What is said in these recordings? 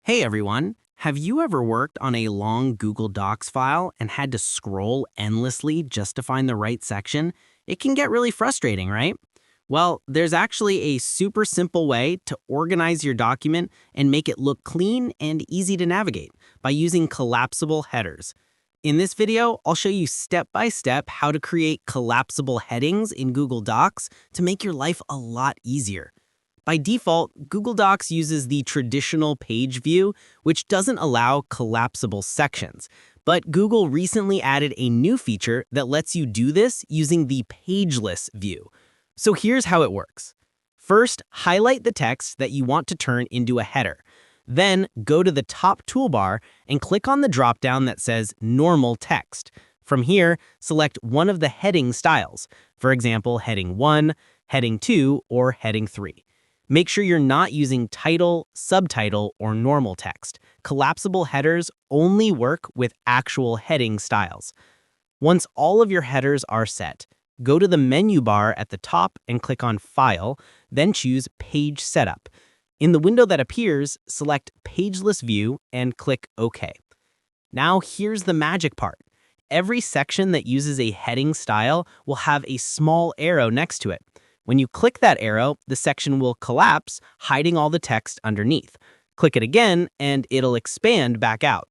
Hey everyone, have you ever worked on a long Google Docs file and had to scroll endlessly just to find the right section? It can get really frustrating, right? Well, there's actually a super simple way to organize your document and make it look clean and easy to navigate by using collapsible headers. In this video, I'll show you step by step how to create collapsible headings in Google Docs to make your life a lot easier. By default, Google Docs uses the traditional page view, which doesn't allow collapsible sections. But Google recently added a new feature that lets you do this using the pageless view. So here's how it works. First, highlight the text that you want to turn into a header. Then go to the top toolbar and click on the dropdown that says Normal Text. From here, select one of the heading styles, for example, Heading 1, Heading 2, or Heading 3. Make sure you're not using title, subtitle, or normal text. Collapsible headers only work with actual heading styles. Once all of your headers are set, go to the menu bar at the top and click on File, then choose Page Setup. In the window that appears, select Pageless View and click OK. Now here's the magic part. Every section that uses a heading style will have a small arrow next to it. When you click that arrow, the section will collapse, hiding all the text underneath. Click it again, and it'll expand back out.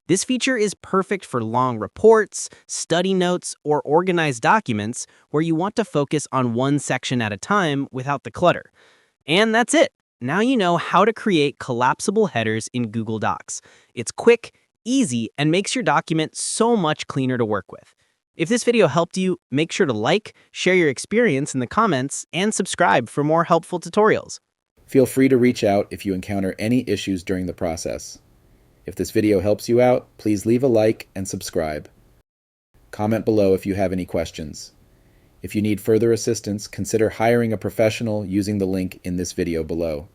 This feature is perfect for long reports, study notes, or organized documents where you want to focus on one section at a time without the clutter. And that's it. Now you know how to create collapsible headers in Google Docs. It's quick, easy, and makes your document so much cleaner to work with. If this video helped you, make sure to like, share your experience in the comments, and subscribe for more helpful tutorials. Feel free to reach out if you encounter any issues during the process. If this video helps you out, please leave a like and subscribe. Comment below if you have any questions. If you need further assistance, consider hiring a professional using the link in this video below.